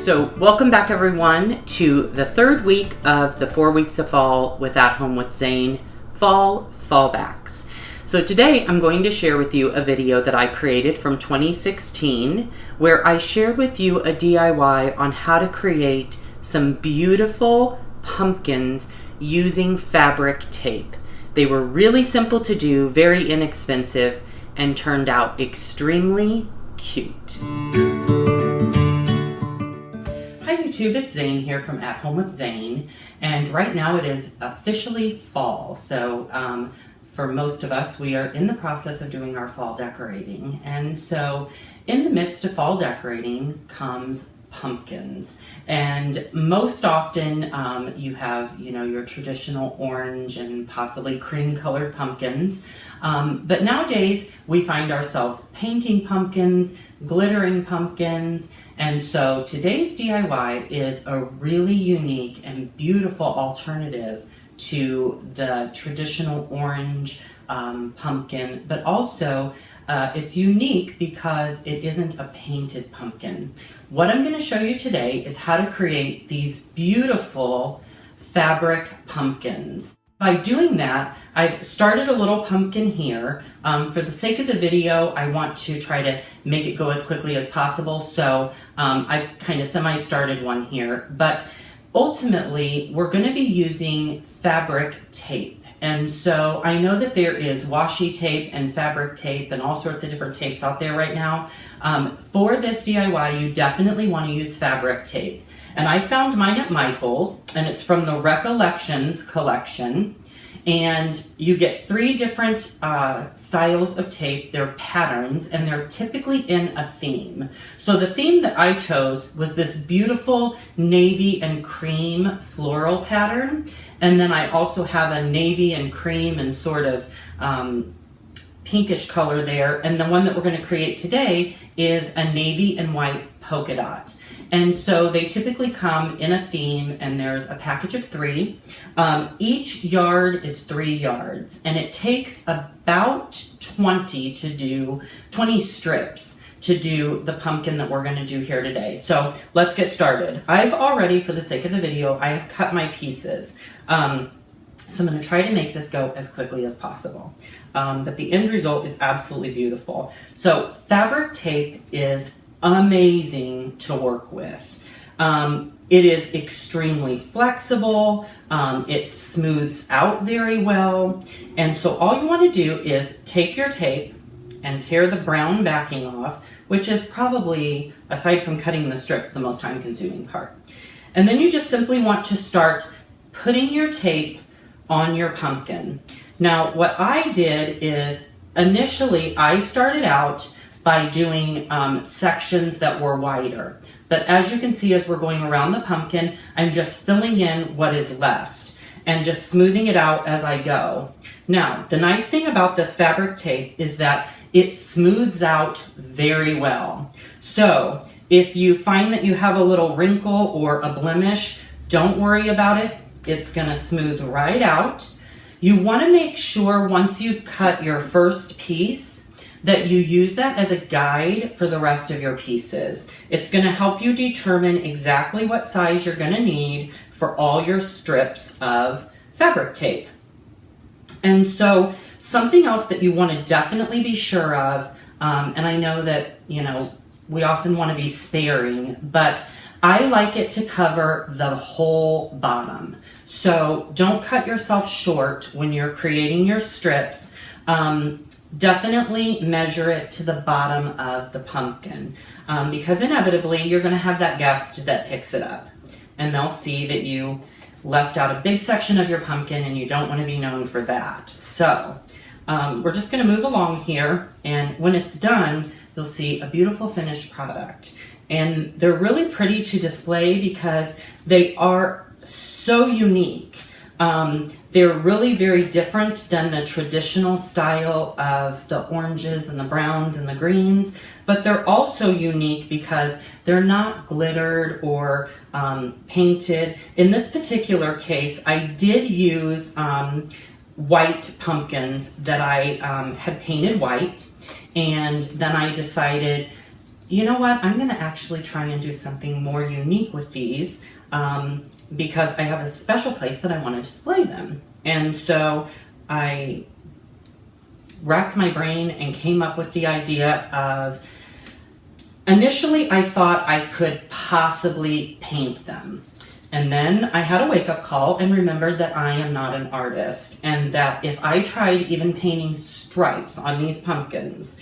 So welcome back everyone to the third week of the 4 weeks of fall with At Home with Zane Fall Fallbacks. So today I'm going to share with you a video that I created from 2016 where I shared with you a DIY on how to create some beautiful pumpkins using fabric tape. They were really simple to do, very inexpensive, and turned out extremely cute. Hi YouTube, it's Zane here from At Home with Zane, and right now it is officially fall. So for most of us, we are in the process of doing our fall decorating, and so in the midst of fall decorating comes pumpkins. And most often you have, your traditional orange and possibly cream colored pumpkins. But nowadays we find ourselves painting pumpkins, glittering pumpkins. And so today's DIY is a really unique and beautiful alternative to the traditional orange pumpkin, but also it's unique because it isn't a painted pumpkin. What I'm going to show you today is how to create these beautiful fabric pumpkins. By doing that, I've started a little pumpkin here. For the sake of the video, I want to try to make it go as quickly as possible, so I've kind of semi-started one here, but ultimately we're going to be using fabric tape. And so I know that there is washi tape and fabric tape and all sorts of different tapes out there right now. For this DIY, you definitely want to use fabric tape. And I found mine at Michael's, and it's from the Recollections collection. And you get 3 different styles of tape. They're patterns, and they're typically in a theme. So the theme that I chose was this beautiful navy and cream floral pattern. And then I also have a navy and cream and sort of pinkish color there. And the one that we're going to create today is a navy and white polka dot. And so they typically come in a theme, and there's a package of 3. Each yard is 3 yards, and it takes about 20 strips to do the pumpkin that we're going to do here today. So let's get started. I've already, for the sake of the video, I have cut my pieces. So I'm going to try to make this go as quickly as possible. But the end result is absolutely beautiful. So fabric tape is amazing to work with. It is extremely flexible. It smooths out very well. And so all you want to do is take your tape and tear the brown backing off, which is probably, aside from cutting the strips, the most time-consuming part. And then you just simply want to start putting your tape on your pumpkin. Now, what I did is initially I started out by doing sections that were wider. But as you can see, as we're going around the pumpkin, I'm just filling in what is left and just smoothing it out as I go. Now, the nice thing about this fabric tape is that it smooths out very well. So if you find that you have a little wrinkle or a blemish, don't worry about it. It's going to smooth right out. You want to make sure once you've cut your first piece that you use that as a guide for the rest of your pieces. It's going to help you determine exactly what size you're going to need for all your strips of fabric tape. And so something else that you want to definitely be sure of, and I know that, we often want to be sparing, but I like it to cover the whole bottom. So don't cut yourself short when you're creating your strips. Definitely measure it to the bottom of the pumpkin because inevitably you're going to have that guest that picks it up, and they'll see that you left out a big section of your pumpkin, and you don't want to be known for that. So we're just going to move along here, and when it's done, you'll see a beautiful finished product. And they're really pretty to display because they are so unique. They're really very different than the traditional style of the oranges and the browns and the greens, but they're also unique because they're not glittered or painted. In this particular case, I did use white pumpkins that I had painted white, and then I decided you know what, I'm going to actually try and do something more unique with these because I have a special place that I want to display them. And so I racked my brain and came up with the idea of, initially I thought I could possibly paint them. And then I had a wake-up call and remembered that I am not an artist, and that if I tried even painting stripes on these pumpkins,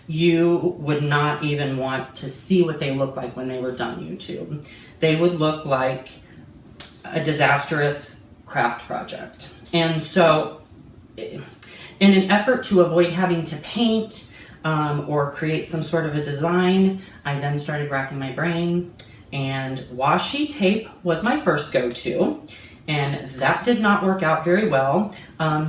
you would not even want to see what they look like when they were done, YouTube. They would look like a disastrous craft project. And so in an effort to avoid having to paint or create some sort of a design, I then started racking my brain. And washi tape was my first go-to, and that did not work out very well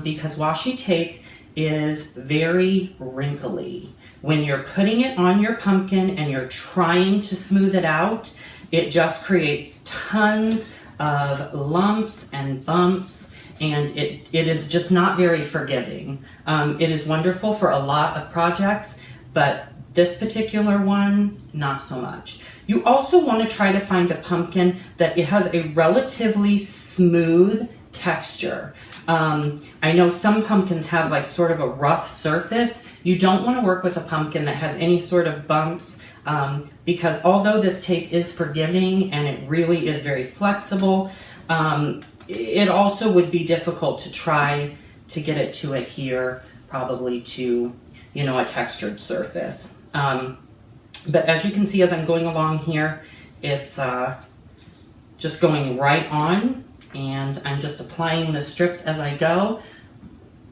because washi tape is very wrinkly. When you're putting it on your pumpkin and you're trying to smooth it out, it just creates tons of lumps and bumps, and it is just not very forgiving. It is wonderful for a lot of projects, but this particular one, not so much. You also want to try to find a pumpkin that it has a relatively smooth texture. I know some pumpkins have like sort of a rough surface. You don't want to work with a pumpkin that has any sort of bumps because although this tape is forgiving and it really is very flexible, it also would be difficult to try to get it to adhere probably to, you know, a textured surface. But as you can see, as I'm going along here, it's just going right on, and I'm just applying the strips as I go.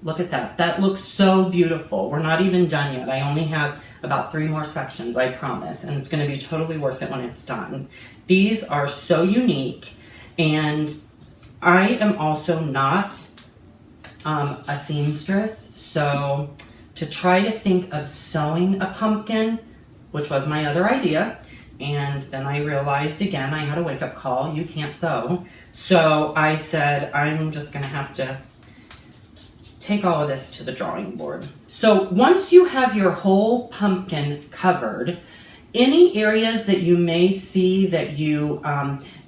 Look at that. That looks so beautiful. We're not even done yet. I only have about 3 more sections, I promise, and it's going to be totally worth it when it's done. These are so unique, and I am also not a seamstress, so to try to think of sewing a pumpkin, which was my other idea, and then I realized again I had a wake-up call, you can't sew. So I said I'm just gonna have to take all of this to the drawing board. So once you have your whole pumpkin covered, any areas that you may see that you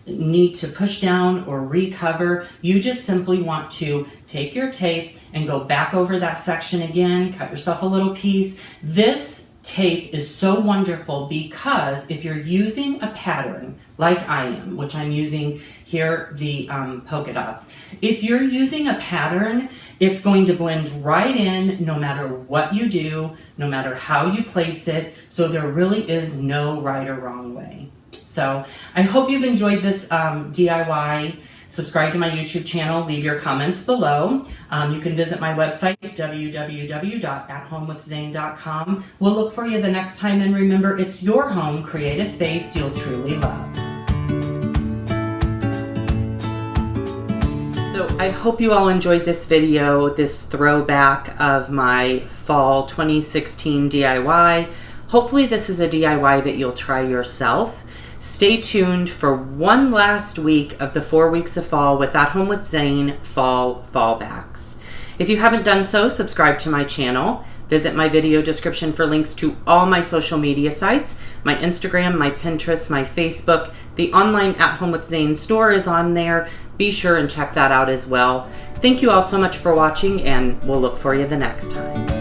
need to push down or recover, you just simply want to take your tape and go back over that section again, cut yourself a little piece. This tape is so wonderful because if you're using a pattern like I am, which I'm using here, the polka dots, if you're using a pattern, it's going to blend right in no matter what you do, no matter how you place it, so there really is no right or wrong way. So I hope you've enjoyed this DIY. Subscribe to my YouTube channel, leave your comments below. You can visit my website, www.AtHomeWithZane.com. We'll look for you the next time, and remember, it's your home. Create a space you'll truly love. So I hope you all enjoyed this video, this throwback of my fall 2016 DIY. Hopefully this is a DIY that you'll try yourself. Stay tuned for one last week of the 4 weeks of fall with At Home with Zane Fall Fallbacks. If you haven't done so, subscribe to my channel. Visit my video description for links to all my social media sites, my Instagram, my Pinterest, my Facebook. The online At Home with Zane store is on there. Be sure and check that out as well. Thank you all so much for watching, and we'll look for you the next time.